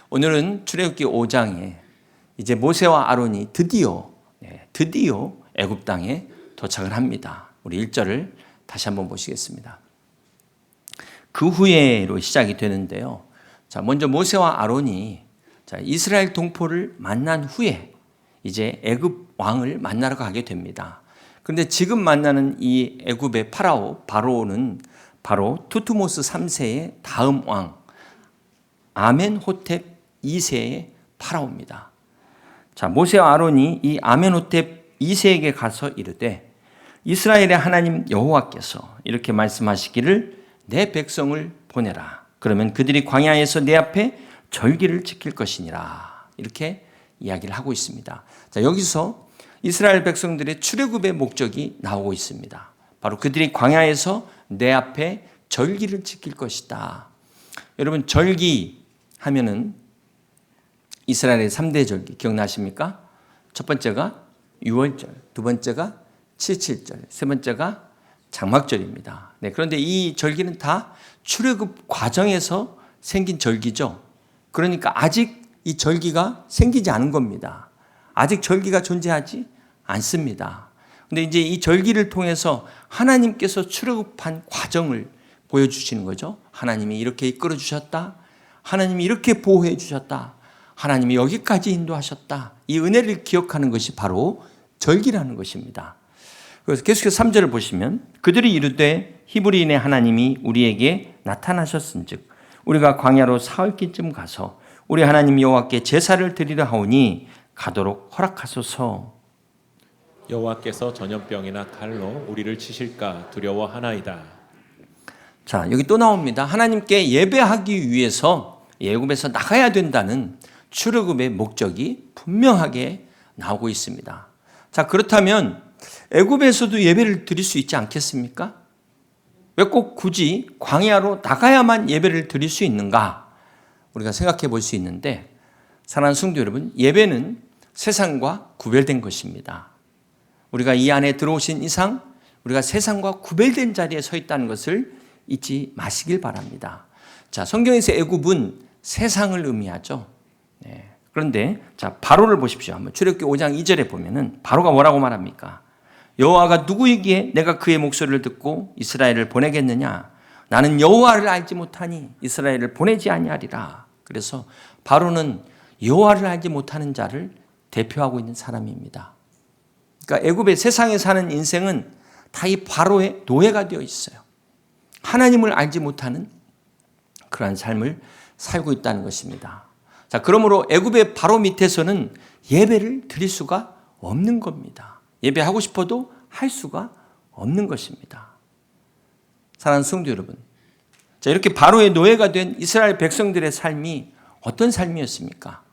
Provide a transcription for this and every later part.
오늘은 출애굽기 5장에 이제 모세와 아론이 드디어 애굽 땅에 도착을 합니다. 우리 1절을 다시 한번 보시겠습니다. 그 후에로 시작이 되는데요. 자, 먼저 모세와 아론이 이스라엘 동포를 만난 후에 이제 애굽 왕을 만나러 가게 됩니다. 그런데 지금 만나는 이 애굽의 바로는 바로 투트모스 3세의 다음 왕 아멘호텝 2세의 파라오입니다. 자, 모세와 아론이 이 아멘호텝 2세에게 가서 이르되 이스라엘의 하나님 여호와께서 이렇게 말씀하시기를 내 백성을 보내라. 그러면 그들이 광야에서 내 앞에 절기를 지킬 것이니라. 이렇게 이야기를 하고 있습니다. 자, 여기서 이스라엘 백성들의 출애굽의 목적이 나오고 있습니다. 바로 그들이 광야에서 내 앞에 절기를 지킬 것이다. 여러분, 절기 하면은 이스라엘의 3대 절기 기억나십니까? 첫 번째가 유월절, 두 번째가 칠칠절, 세 번째가 장막절입니다. 그런데 이 절기는 다 출애굽 과정에서 생긴 절기죠. 그러니까 아직 이 절기가 생기지 않은 겁니다. 아직 절기가 존재하지 않습니다. 그런데 이제 이 절기를 통해서 하나님께서 출애굽한 과정을 보여주시는 거죠. 하나님이 이렇게 이끌어 주셨다. 하나님이 이렇게 보호해 주셨다. 하나님이 여기까지 인도하셨다. 이 은혜를 기억하는 것이 바로 절기라는 것입니다. 그래서 계속해서 3절을 보시면 그들이 이르되 히브리인의 하나님이 우리에게 나타나셨은즉 우리가 광야로 사흘기쯤 가서 우리 하나님 여호와께 제사를 드리려 하오니 가도록 허락하소서. 여호와께서 전염병이나 칼로 우리를 치실까 두려워하나이다. 자, 여기 또 나옵니다. 하나님께 예배하기 위해서 애굽에서 나가야 된다는 출애굽의 목적이 분명하게 나오고 있습니다. 자, 그렇다면 애굽에서도 예배를 드릴 수 있지 않겠습니까? 왜 꼭 굳이 광야로 나가야만 예배를 드릴 수 있는가? 우리가 생각해 볼 수 있는데, 사랑하는 성도 여러분, 예배는 세상과 구별된 것입니다. 우리가 이 안에 들어오신 이상 우리가 세상과 구별된 자리에 서 있다는 것을 잊지 마시길 바랍니다. 자, 성경에서 애굽은 세상을 의미하죠. 그런데 자, 바로를 보십시오. 한번 출애굽기 5장 2절에 보면은 바로가 뭐라고 말합니까? 여호와가 누구이기에 내가 그의 목소리를 듣고 이스라엘을 보내겠느냐? 나는 여호와를 알지 못하니 이스라엘을 보내지 아니하리라. 그래서 바로는 여호와를 알지 못하는 자를 대표하고 있는 사람입니다. 그러니까 애굽의 세상에 사는 인생은 다 이 바로의 노예가 되어 있어요. 하나님을 알지 못하는 그러한 삶을 살고 있다는 것입니다. 자, 그러므로 애굽의 바로 밑에서는 예배를 드릴 수가 없는 겁니다. 예배하고 싶어도 할 수가 없는 것입니다. 사랑하는 성도 여러분, 자, 이렇게 바로의 노예가 된 이스라엘 백성들의 삶이 어떤 삶이었습니까?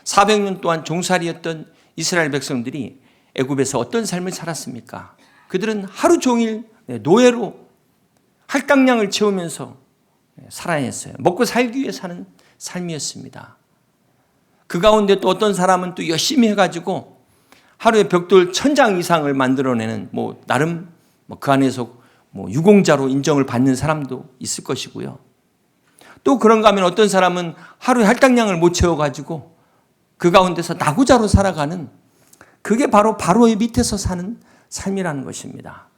400년 동안 종살이였던 이스라엘 백성들이 애굽에서 어떤 삶을 살았습니까? 그들은 하루 종일 노예로 할당량을 채우면서 살아냈어요. 먹고 살기 위해 사는 삶이었습니다. 그 가운데 또 어떤 사람은 또 열심히 해가지고 하루에 벽돌 1000장 이상을 만들어내는 나름 그 안에서 유공자로 인정을 받는 사람도 있을 것이고요. 또 그런가 하면 어떤 사람은 하루에 할당량을 못 채워가지고 그 가운데서 나고자로 살아가는, 그게 바로 바로의 밑에서 사는 삶이라는 것입니다.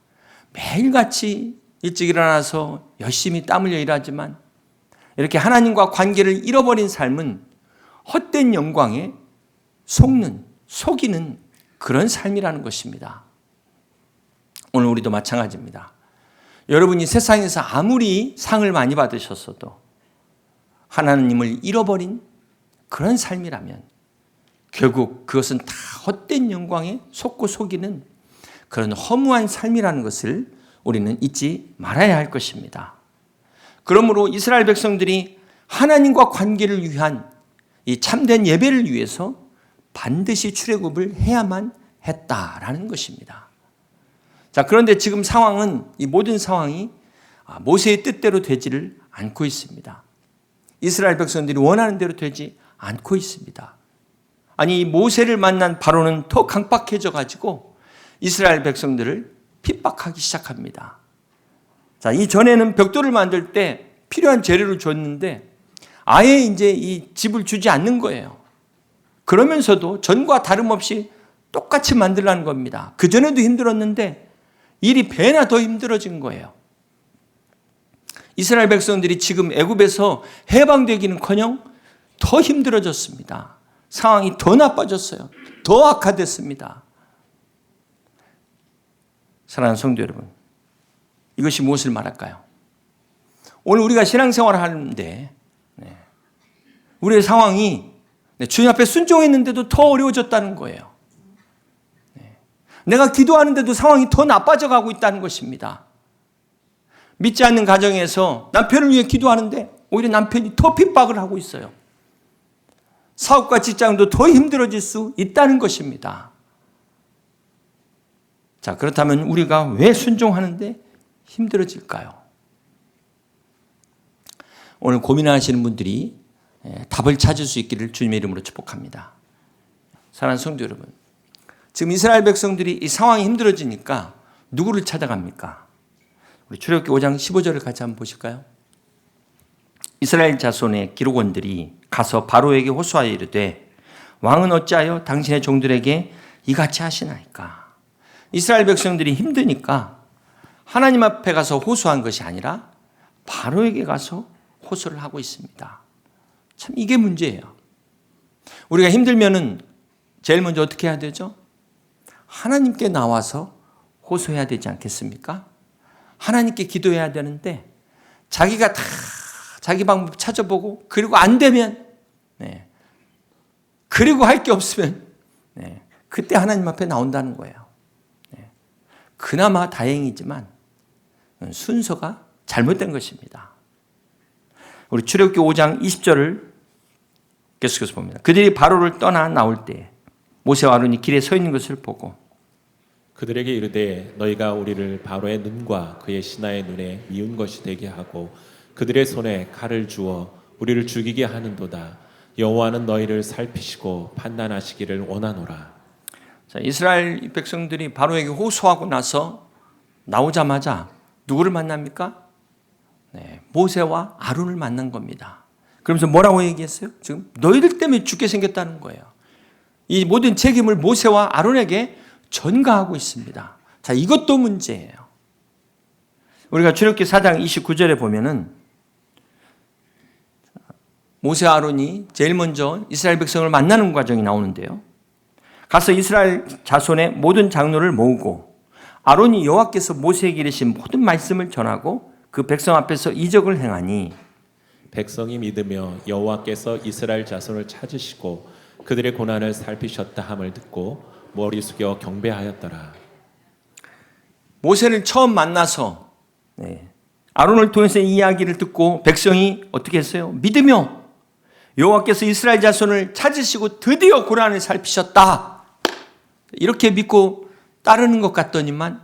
매일같이 일찍 일어나서 열심히 땀 흘려 일하지만 이렇게 하나님과 관계를 잃어버린 삶은 헛된 영광에 속이는 그런 삶이라는 것입니다. 오늘 우리도 마찬가지입니다. 여러분이 세상에서 아무리 상을 많이 받으셨어도 하나님을 잃어버린 그런 삶이라면 결국 그것은 다 헛된 영광에 속고 속이는 그런 허무한 삶이라는 것을 우리는 잊지 말아야 할 것입니다. 그러므로 이스라엘 백성들이 하나님과 관계를 위한 이 참된 예배를 위해서 반드시 출애굽을 해야만 했다라는 것입니다. 자, 그런데 지금 상황은, 이 모든 상황이 모세의 뜻대로 되지를 않고 있습니다. 이스라엘 백성들이 원하는 대로 되지 않고 있습니다. 아니, 이 모세를 만난 바로는 더 강박해져 가지고 이스라엘 백성들을 핍박하기 시작합니다. 자, 이전에는 벽돌을 만들 때 필요한 재료를 줬는데 아예 이제 이 집을 주지 않는 거예요. 그러면서도 전과 다름없이 똑같이 만들라는 겁니다. 그전에도 힘들었는데 일이 배나 더 힘들어진 거예요. 이스라엘 백성들이 지금 애굽에서 해방되기는커녕 더 힘들어졌습니다. 상황이 더 나빠졌어요. 더 악화됐습니다. 사랑하는 성도 여러분, 이것이 무엇을 말할까요? 오늘 우리가 신앙생활을 하는데 우리의 상황이 주님 앞에 순종했는데도 더 어려워졌다는 거예요. 내가 기도하는데도 상황이 더 나빠져 가고 있다는 것입니다. 믿지 않는 가정에서 남편을 위해 기도하는데 오히려 남편이 더 핍박을 하고 있어요. 사업과 직장도 더 힘들어질 수 있다는 것입니다. 자, 그렇다면 우리가 왜 순종하는데 힘들어질까요? 오늘 고민하시는 분들이 답을 찾을 수 있기를 주님의 이름으로 축복합니다. 사랑하는 성도 여러분, 지금 이스라엘 백성들이 이 상황이 힘들어지니까 누구를 찾아갑니까? 우리 출애굽기 5장 15절을 같이 한번 보실까요? 이스라엘 자손의 기록원들이 가서 바로에게 호소하여 이르되 왕은 어찌하여 당신의 종들에게 이같이 하시나이까? 이스라엘 백성들이 힘드니까 하나님 앞에 가서 호소한 것이 아니라 바로에게 가서 호소를 하고 있습니다. 참 이게 문제예요. 우리가 힘들면은 제일 먼저 어떻게 해야 되죠? 하나님께 나와서 호소해야 되지 않겠습니까? 하나님께 기도해야 되는데 자기가 다 자기 방법 찾아보고 그리고 안 되면 그리고 할 게 없으면 그때 하나님 앞에 나온다는 거예요. 그나마 다행이지만 순서가 잘못된 것입니다. 우리 출애굽기 5장 20절을 계속해서 봅니다. 그들이 바로를 떠나 나올 때 모세와 아론이 길에 서 있는 것을 보고 그들에게 이르되 너희가 우리를 바로의 눈과 그의 신하의 눈에 미운 것이 되게 하고 그들의 손에 칼을 주어 우리를 죽이게 하는도다. 여호와는 너희를 살피시고 판단하시기를 원하노라. 자, 이스라엘 백성들이 바로에게 호소하고 나서 나오자마자 누구를 만납니까? 모세와 아론을 만난 겁니다. 그러면서 뭐라고 얘기했어요? 지금 너희들 때문에 죽게 생겼다는 거예요. 이 모든 책임을 모세와 아론에게 전가하고 있습니다. 자, 이것도 문제예요. 우리가 출애굽기 4장 29절에 보면은 모세와 아론이 제일 먼저 이스라엘 백성을 만나는 과정이 나오는데요. 가서 이스라엘 자손의 모든 장로를 모으고 아론이 여호와께서 모세에게 이르신 모든 말씀을 전하고 그 백성 앞에서 이적을 행하니 백성이 믿으며 여호와께서 이스라엘 자손을 찾으시고 그들의 고난을 살피셨다 함을 듣고 머리 숙여 경배하였더라. 모세를 처음 만나서 아론을 통해서 이 이야기를 듣고 백성이 어떻게 했어요? 믿으며 여호와께서 이스라엘 자손을 찾으시고 드디어 고난을 살피셨다. 이렇게 믿고 따르는 것 같더니만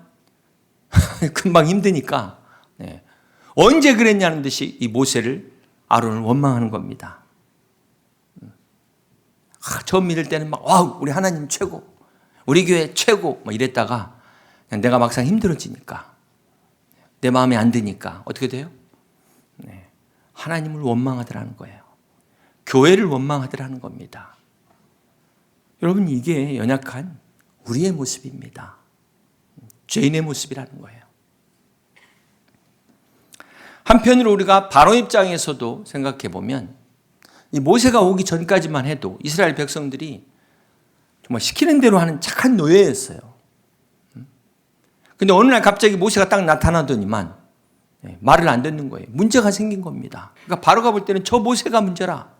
금방 힘드니까 언제 그랬냐는 듯이 이 모세를 아론을 원망하는 겁니다. 처음 믿을 때는 막 우리 하나님 최고, 우리 교회 최고 막 이랬다가 내가 막상 힘들어지니까 내 마음에 안 드니까 어떻게 돼요? 하나님을 원망하더라는 거예요. 교회를 원망하더라는 겁니다. 여러분, 이게 연약한 우리의 모습입니다. 죄인의 모습이라는 거예요. 한편으로 우리가 바로 입장에서도 생각해 보면 이 모세가 오기 전까지만 해도 이스라엘 백성들이 정말 시키는 대로 하는 착한 노예였어요. 근데 어느 날 갑자기 모세가 딱 나타나더니만 말을 안 듣는 거예요. 문제가 생긴 겁니다. 그러니까 바로가 볼 때는 저 모세가 문제라.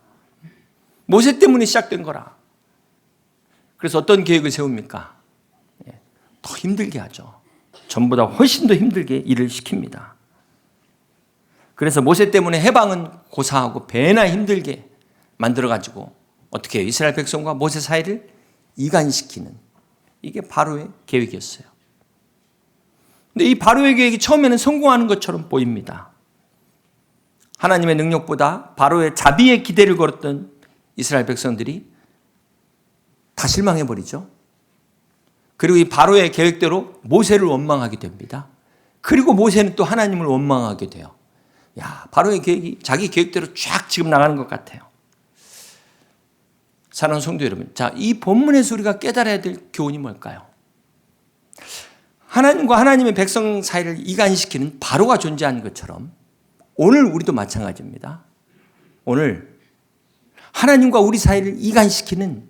모세 때문에 시작된 거라. 그래서 어떤 계획을 세웁니까? 더 힘들게 하죠. 전보다 훨씬 더 힘들게 일을 시킵니다. 그래서 모세 때문에 해방은 고사하고 배나 힘들게 만들어가지고 어떻게 해요? 이스라엘 백성과 모세 사이를 이간시키는, 이게 바로의 계획이었어요. 근데 이 바로의 계획이 처음에는 성공하는 것처럼 보입니다. 하나님의 능력보다 바로의 자비에 기대를 걸었던 이스라엘 백성들이 다 실망해버리죠. 그리고 이 바로의 계획대로 모세를 원망하게 됩니다. 그리고 모세는 또 하나님을 원망하게 돼요. 야, 바로의 계획이 자기 계획대로 쫙 지금 나가는 것 같아요. 사랑하는 성도 여러분, 자, 이 본문에서 우리가 깨달아야 될 교훈이 뭘까요? 하나님과 하나님의 백성 사이를 이간시키는 바로가 존재하는 것처럼 오늘 우리도 마찬가지입니다. 오늘 하나님과 우리 사이를 이간시키는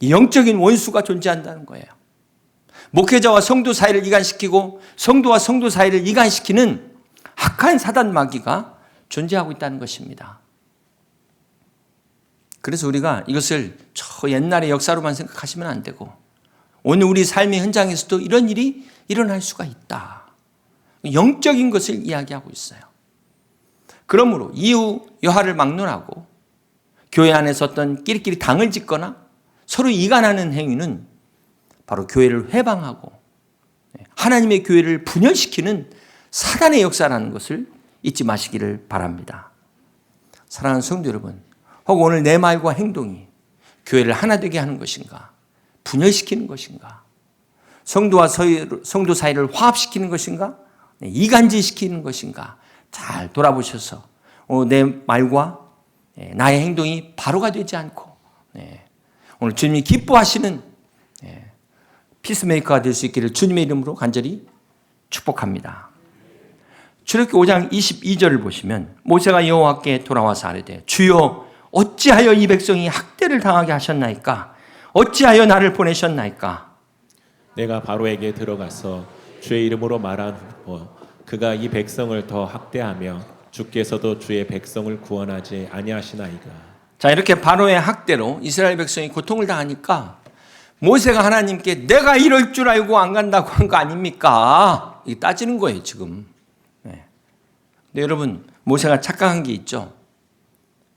영적인 원수가 존재한다는 거예요. 목회자와 성도 사이를 이간시키고 성도와 성도 사이를 이간시키는 악한 사단 마귀가 존재하고 있다는 것입니다. 그래서 우리가 이것을 저 옛날의 역사로만 생각하시면 안 되고 오늘 우리 삶의 현장에서도 이런 일이 일어날 수가 있다. 영적인 것을 이야기하고 있어요. 그러므로 이후 여하를 막론하고 교회 안에서 어떤 끼리끼리 당을 짓거나 서로 이간하는 행위는 바로 교회를 회방하고 하나님의 교회를 분열시키는 사단의 역사라는 것을 잊지 마시기를 바랍니다. 사랑하는 성도 여러분, 혹 오늘 내 말과 행동이 교회를 하나 되게 하는 것인가? 분열시키는 것인가? 성도 사이를 화합시키는 것인가? 이간질시키는 것인가? 잘 돌아보셔서 내 말과 나의 행동이 바로가 되지 않고 오늘 주님이 기뻐하시는 피스메이커가 될 수 있기를 주님의 이름으로 간절히 축복합니다. 출애굽기 5장 22절을 보시면 모세가 여호와께 돌아와서 아뢰되 주여 어찌하여 이 백성이 학대를 당하게 하셨나이까? 어찌하여 나를 보내셨나이까? 내가 바로에게 들어가서 주의 이름으로 말한 그가 이 백성을 더 학대하며 주께서도 주의 백성을 구원하지 아니하시나이까. 자, 이렇게 바로의 학대로 이스라엘 백성이 고통을 당하니까 모세가 하나님께 내가 이럴 줄 알고 안 간다고 한 거 아닙니까? 이게 따지는 거예요 지금. 근데 여러분, 모세가 착각한 게 있죠.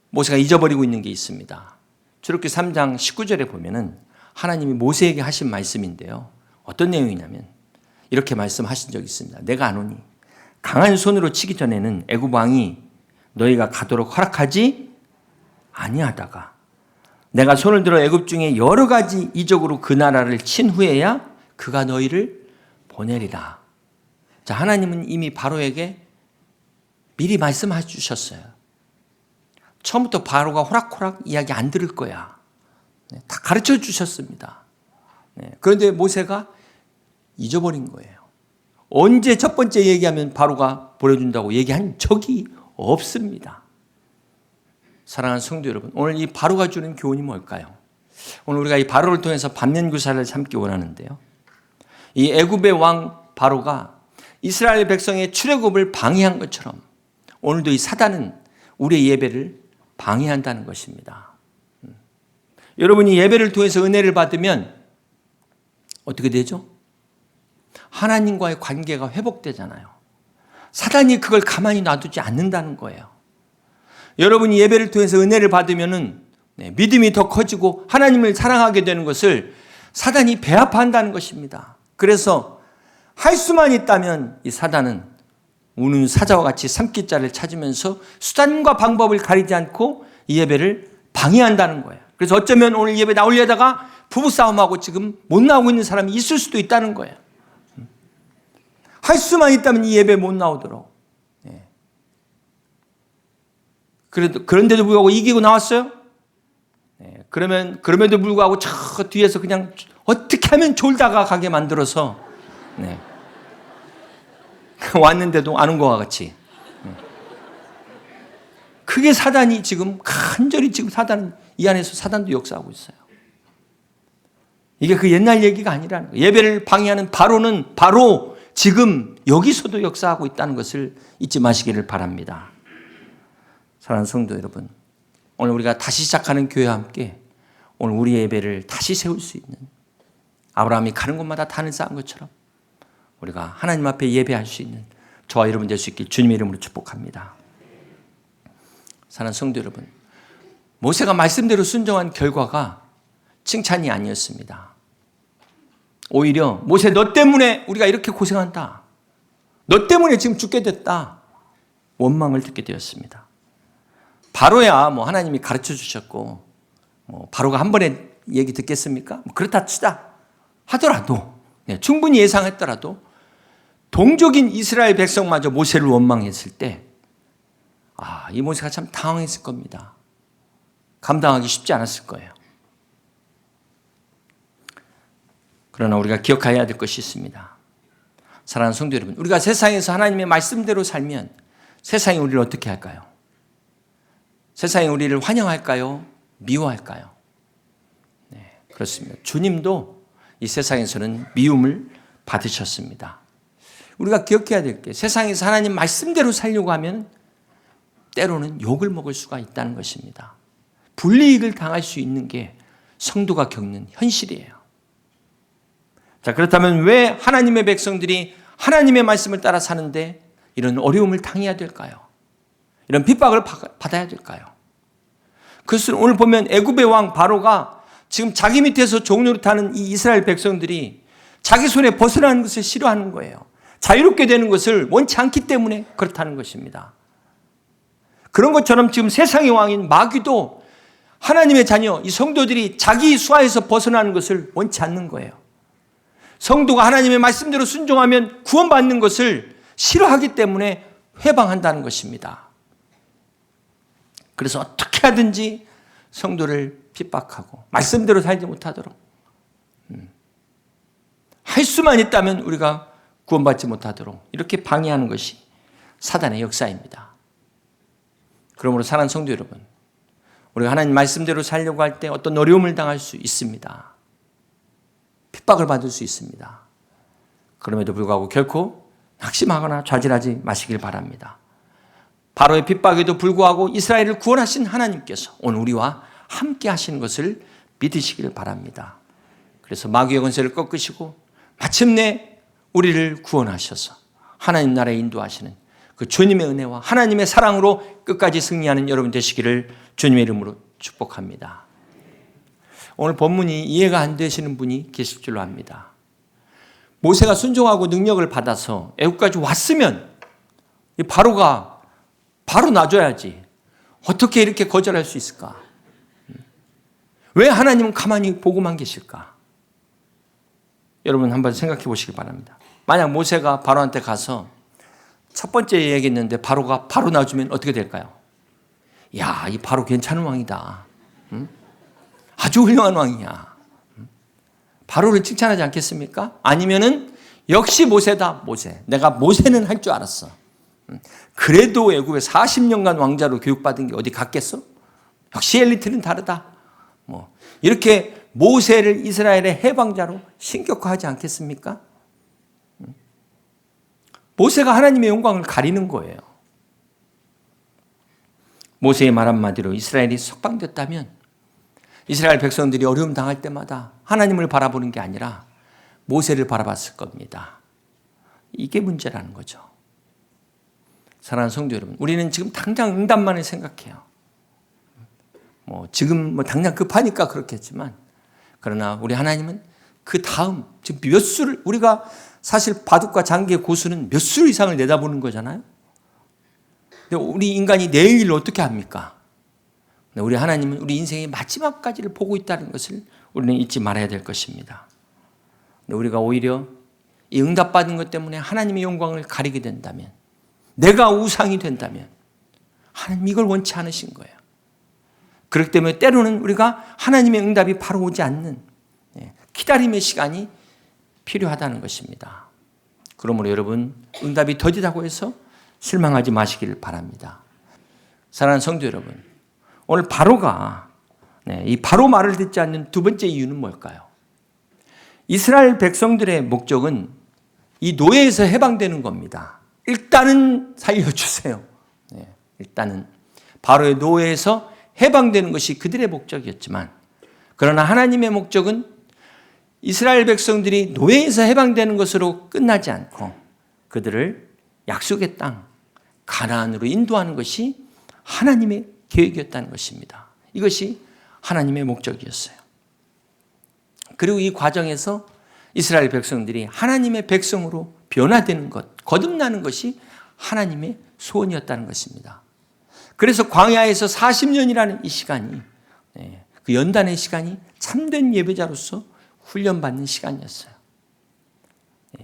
모세가 잊어버리고 있는 게 있습니다. 출애굽기 3장 19절에 보면은 하나님이 모세에게 하신 말씀인데요. 어떤 내용이냐면 이렇게 말씀하신 적이 있습니다. 내가 아노니 강한 손으로 치기 전에는 애굽 왕이 너희가 가도록 허락하지 아니하다가 내가 손을 들어 애굽 중에 여러 가지 이적으로 그 나라를 친 후에야 그가 너희를 보내리라. 자, 하나님은 이미 바로에게 미리 말씀해 주셨어요. 처음부터 바로가 호락호락 이야기 안 들을 거야. 다 가르쳐 주셨습니다. 그런데 모세가 잊어버린 거예요. 언제 첫 번째 얘기하면 바로가 보내준다고 얘기한 적이 없습니다. 사랑하는 성도 여러분, 오늘 이 바로가 주는 교훈이 뭘까요? 오늘 우리가 이 바로를 통해서 반면교사를 삼기 원하는데요. 이 애굽의 왕 바로가 이스라엘 백성의 출애굽을 방해한 것처럼 오늘도 이 사단은 우리의 예배를 방해한다는 것입니다. 여러분이 예배를 통해서 은혜를 받으면 어떻게 되죠? 하나님과의 관계가 회복되잖아요. 사단이 그걸 가만히 놔두지 않는다는 거예요. 여러분이 예배를 통해서 은혜를 받으면은 믿음이 더 커지고 하나님을 사랑하게 되는 것을 사단이 배합한다는 것입니다. 그래서 할 수만 있다면 이 사단은 우는 사자와 같이 삼키자를 찾으면서 수단과 방법을 가리지 않고 이 예배를 방해한다는 거예요. 그래서 어쩌면 오늘 예배 나오려다가 부부싸움하고 지금 못 나오고 있는 사람이 있을 수도 있다는 거예요. 할 수만 있다면 이 예배 못 나오도록. 그런데도 불구하고 이기고 나왔어요? 그럼에도 불구하고 저 뒤에서 그냥 어떻게 하면 졸다가 가게 만들어서 왔는데도 안 온 것과 같이. 그게 사단이 지금 간절히 지금 이 안에서 사단도 역사하고 있어요. 이게 그 옛날 얘기가 아니라는 거예요. 예배를 방해하는 바로는 바로 지금 여기서도 역사하고 있다는 것을 잊지 마시기를 바랍니다. 사랑하는 성도 여러분, 오늘 우리가 다시 시작하는 교회와 함께 오늘 우리의 예배를 다시 세울 수 있는 아브라함이 가는 곳마다 단을 쌓은 것처럼 우리가 하나님 앞에 예배할 수 있는 저와 여러분 될 수 있길 주님의 이름으로 축복합니다. 사랑하는 성도 여러분, 모세가 말씀대로 순종한 결과가 칭찬이 아니었습니다. 오히려 모세 너 때문에 우리가 이렇게 고생한다. 너 때문에 지금 죽게 됐다. 원망을 듣게 되었습니다. 바로야 뭐 하나님이 가르쳐 주셨고 바로가 한 번에 얘기 듣겠습니까? 그렇다 치자 하더라도 충분히 예상했더라도 동족인 이스라엘 백성마저 모세를 원망했을 때 이 모세가 참 당황했을 겁니다. 감당하기 쉽지 않았을 거예요. 그러나 우리가 기억해야 될 것이 있습니다. 사랑하는 성도 여러분, 우리가 세상에서 하나님의 말씀대로 살면 세상이 우리를 어떻게 할까요? 세상이 우리를 환영할까요? 미워할까요? 네, 그렇습니다. 주님도 이 세상에서는 미움을 받으셨습니다. 우리가 기억해야 될 게 세상에서 하나님 말씀대로 살려고 하면 때로는 욕을 먹을 수가 있다는 것입니다. 불이익을 당할 수 있는 게 성도가 겪는 현실이에요. 자, 그렇다면 왜 하나님의 백성들이 하나님의 말씀을 따라 사는데 이런 어려움을 당해야 될까요? 이런 핍박을 받아야 될까요? 그것을 오늘 보면 애굽의 왕 바로가 지금 자기 밑에서 종노릇하는 이 이스라엘 백성들이 자기 손에 벗어나는 것을 싫어하는 거예요. 자유롭게 되는 것을 원치 않기 때문에 그렇다는 것입니다. 그런 것처럼 지금 세상의 왕인 마귀도 하나님의 자녀, 이 성도들이 자기 수하에서 벗어나는 것을 원치 않는 거예요. 성도가 하나님의 말씀대로 순종하면 구원받는 것을 싫어하기 때문에 회방한다는 것입니다. 그래서 어떻게 하든지 성도를 핍박하고 말씀대로 살지 못하도록 할 수만 있다면 우리가 구원받지 못하도록 이렇게 방해하는 것이 사단의 역사입니다. 그러므로 사랑하는 성도 여러분, 우리가 하나님 말씀대로 살려고 할 때 어떤 어려움을 당할 수 있습니다. 핍박을 받을 수 있습니다. 그럼에도 불구하고 결코 낙심하거나 좌절하지 마시길 바랍니다. 바로의 핍박에도 불구하고 이스라엘을 구원하신 하나님께서 오늘 우리와 함께 하시는 것을 믿으시기를 바랍니다. 그래서 마귀의 권세를 꺾으시고 마침내 우리를 구원하셔서 하나님 나라에 인도하시는 그 주님의 은혜와 하나님의 사랑으로 끝까지 승리하는 여러분 되시기를 주님의 이름으로 축복합니다. 오늘 본문이 이해가 안 되시는 분이 계실 줄로 압니다. 모세가 순종하고 능력을 받아서 애국까지 왔으면 이 바로가 바로 놔줘야지. 어떻게 이렇게 거절할 수 있을까? 왜 하나님은 가만히 보고만 계실까? 여러분 한번 생각해 보시기 바랍니다. 만약 모세가 바로한테 가서 첫 번째 얘기했는데 바로가 바로 놔주면 어떻게 될까요? 야, 이 바로 괜찮은 왕이다. 아주 훌륭한 왕이야. 바로를 칭찬하지 않겠습니까? 아니면은 역시 모세다, 모세. 내가 모세는 할 줄 알았어. 그래도 애굽에 40년간 왕자로 교육받은 게 어디 갔겠어? 역시 엘리트는 다르다. 이렇게 모세를 이스라엘의 해방자로 신격화하지 않겠습니까? 모세가 하나님의 영광을 가리는 거예요. 모세의 말 한마디로 이스라엘이 석방됐다면 이스라엘 백성들이 어려움 당할 때마다 하나님을 바라보는 게 아니라 모세를 바라봤을 겁니다. 이게 문제라는 거죠. 사랑하는 성도 여러분, 우리는 지금 당장 응답만을 생각해요. 지금 당장 급하니까 그렇겠지만, 그러나 우리 하나님은 그 다음, 지금 몇 수를, 우리가 사실 바둑과 장기의 고수는 몇 수 이상을 내다보는 거잖아요. 근데 우리 인간이 내일을 어떻게 합니까? 우리 하나님은 우리 인생의 마지막까지를 보고 있다는 것을 우리는 잊지 말아야 될 것입니다. 우리가 오히려 이 응답받은 것 때문에 하나님의 영광을 가리게 된다면, 내가 우상이 된다면 하나님 이걸 원치 않으신 거예요. 그렇기 때문에 때로는 우리가 하나님의 응답이 바로 오지 않는 기다림의 시간이 필요하다는 것입니다. 그러므로 여러분, 응답이 더디다고 해서 실망하지 마시기를 바랍니다. 사랑하는 성도 여러분, 오늘 바로가 이 바로 말을 듣지 않는 두 번째 이유는 뭘까요? 이스라엘 백성들의 목적은 이 노예에서 해방되는 겁니다. 일단은 살려주세요. 일단은 바로의 노예에서 해방되는 것이 그들의 목적이었지만, 그러나 하나님의 목적은 이스라엘 백성들이 노예에서 해방되는 것으로 끝나지 않고 그들을 약속의 땅 가나안으로 인도하는 것이 하나님의 계획이었다는 것입니다. 이것이 하나님의 목적이었어요. 그리고 이 과정에서 이스라엘 백성들이 하나님의 백성으로 변화되는 것, 거듭나는 것이 하나님의 소원이었다는 것입니다. 그래서 광야에서 40년이라는 이 시간이, 그 연단의 시간이 참된 예배자로서 훈련받는 시간이었어요.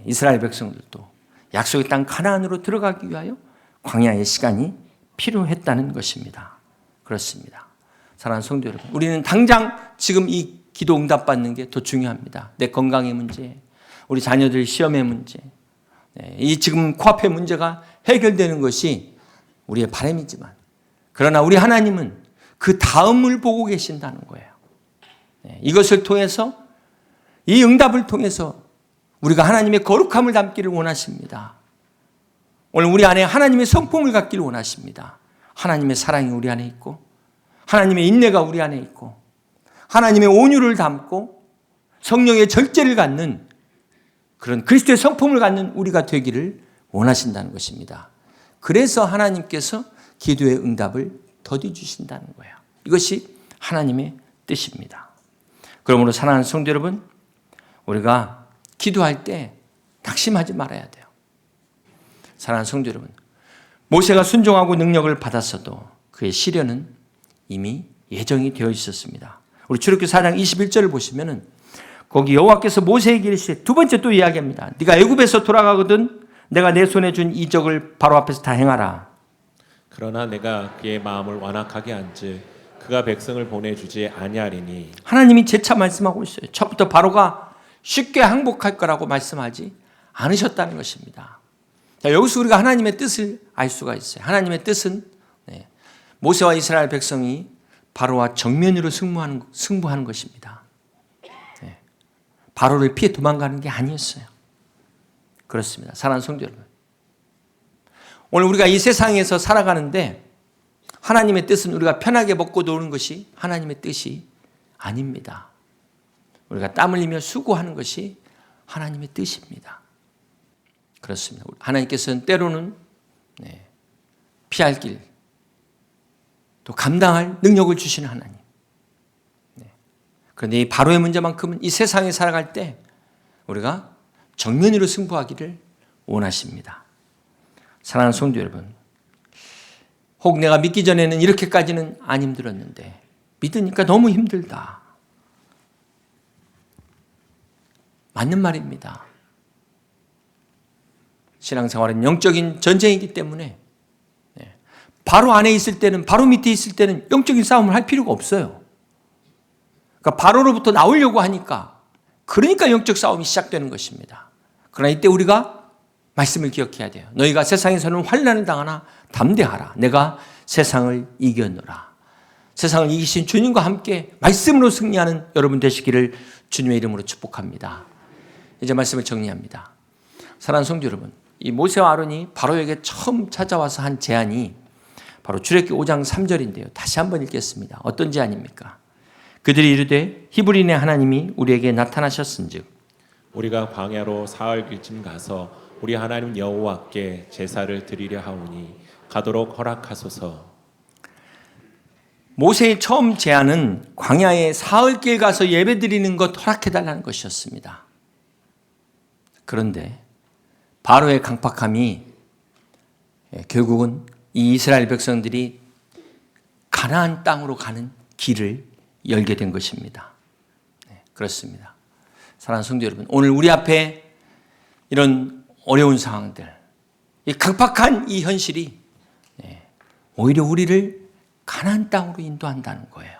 이스라엘 백성들도 약속의 땅 가나안으로 들어가기 위하여 광야의 시간이 필요했다는 것입니다. 그렇습니다. 사랑하는 성도 여러분, 우리는 당장 지금 이 기도 응답받는 게 더 중요합니다. 내 건강의 문제, 우리 자녀들 시험의 문제, 이 지금 코앞의 문제가 해결되는 것이 우리의 바람이지만, 그러나 우리 하나님은 그 다음을 보고 계신다는 거예요. 이것을 통해서, 이 응답을 통해서 우리가 하나님의 거룩함을 담기를 원하십니다. 오늘 우리 안에 하나님의 성품을 갖기를 원하십니다. 하나님의 사랑이 우리 안에 있고, 하나님의 인내가 우리 안에 있고, 하나님의 온유를 담고 성령의 절제를 갖는 그런 그리스도의 성품을 갖는 우리가 되기를 원하신다는 것입니다. 그래서 하나님께서 기도의 응답을 더디 주신다는 거예요. 이것이 하나님의 뜻입니다. 그러므로 사랑하는 성도 여러분, 우리가 기도할 때 낙심하지 말아야 돼요. 사랑하는 성도 여러분, 모세가 순종하고 능력을 받았어도 그의 시련은 이미 예정이 되어 있었습니다. 우리 출애굽기 4장 21절을 보시면은 거기 여호와께서 모세에게 이르시되, 두 번째 또 이야기합니다. 네가 애굽에서 돌아가거든 내가 내 손에 준 이적을 바로 앞에서 다 행하라. 그러나 내가 그의 마음을 완악하게 한즉 그가 백성을 보내주지 아니하리니. 하나님이 재차 말씀하고 있어요. 처음부터 바로가 쉽게 항복할 거라고 말씀하지 않으셨다는 것입니다. 자, 여기서 우리가 하나님의 뜻을 알 수가 있어요. 하나님의 뜻은 모세와 이스라엘 백성이 바로와 정면으로 승부하는 것입니다. 바로를 피해 도망가는 게 아니었어요. 그렇습니다. 사랑하는 성도 여러분, 오늘 우리가 이 세상에서 살아가는데 하나님의 뜻은 우리가 편하게 먹고 노는 것이 하나님의 뜻이 아닙니다. 우리가 땀 흘리며 수고하는 것이 하나님의 뜻입니다. 그렇습니다. 하나님께서는 때로는 피할 길, 또 감당할 능력을 주시는 하나님. 그런데 이 바로의 문제만큼은 이 세상에 살아갈 때 우리가 정면으로 승부하기를 원하십니다. 사랑하는 성도 여러분, 혹 내가 믿기 전에는 이렇게까지는 안 힘들었는데 믿으니까 너무 힘들다. 맞는 말입니다. 신앙생활은 영적인 전쟁이기 때문에 바로 안에 있을 때는, 바로 밑에 있을 때는 영적인 싸움을 할 필요가 없어요. 그러니까 바로로부터 나오려고 하니까, 그러니까 영적 싸움이 시작되는 것입니다. 그러나 이때 우리가 말씀을 기억해야 돼요. 너희가 세상에서는 환난을 당하나 담대하라. 내가 세상을 이겼노라. 세상을 이기신 주님과 함께 말씀으로 승리하는 여러분 되시기를 주님의 이름으로 축복합니다. 이제 말씀을 정리합니다. 사랑하는 성도 여러분, 이 모세와 아론이 바로에게 처음 찾아와서 한 제안이 바로 출애굽기 5장 3절인데요. 다시 한번 읽겠습니다. 어떤 제안입니까? 그들이 이르되 히브리인의 하나님이 우리에게 나타나셨은즉 우리가 광야로 사흘길쯤 가서 우리 하나님 여호와께 제사를 드리려 하오니 가도록 허락하소서. 모세의 처음 제안은 광야에 사흘길 가서 예배드리는 것 허락해달라는 것이었습니다. 그런데 바로의 강팍함이 결국은 이 이스라엘 백성들이 가나안 땅으로 가는 길을 열게 된 것입니다. 그렇습니다. 사랑하는 성도 여러분, 오늘 우리 앞에 이런 어려운 상황들, 이 강팍한 이 현실이 오히려 우리를 가나안 땅으로 인도한다는 거예요.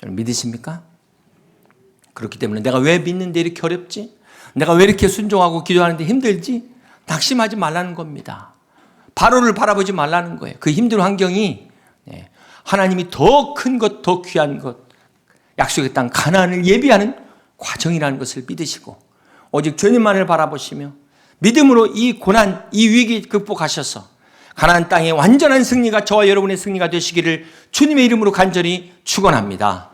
여러분 믿으십니까? 그렇기 때문에 내가 왜 믿는데 이렇게 어렵지? 내가 왜 이렇게 순종하고 기도하는데 힘들지? 낙심하지 말라는 겁니다. 바로를 바라보지 말라는 거예요. 그 힘든 환경이 하나님이 더 큰 것, 더 귀한 것, 약속의 땅 가나안을 예비하는 과정이라는 것을 믿으시고 오직 주님만을 바라보시며 믿음으로 이 고난, 이 위기 극복하셔서 가나안 땅의 완전한 승리가 저와 여러분의 승리가 되시기를 주님의 이름으로 간절히 축원합니다.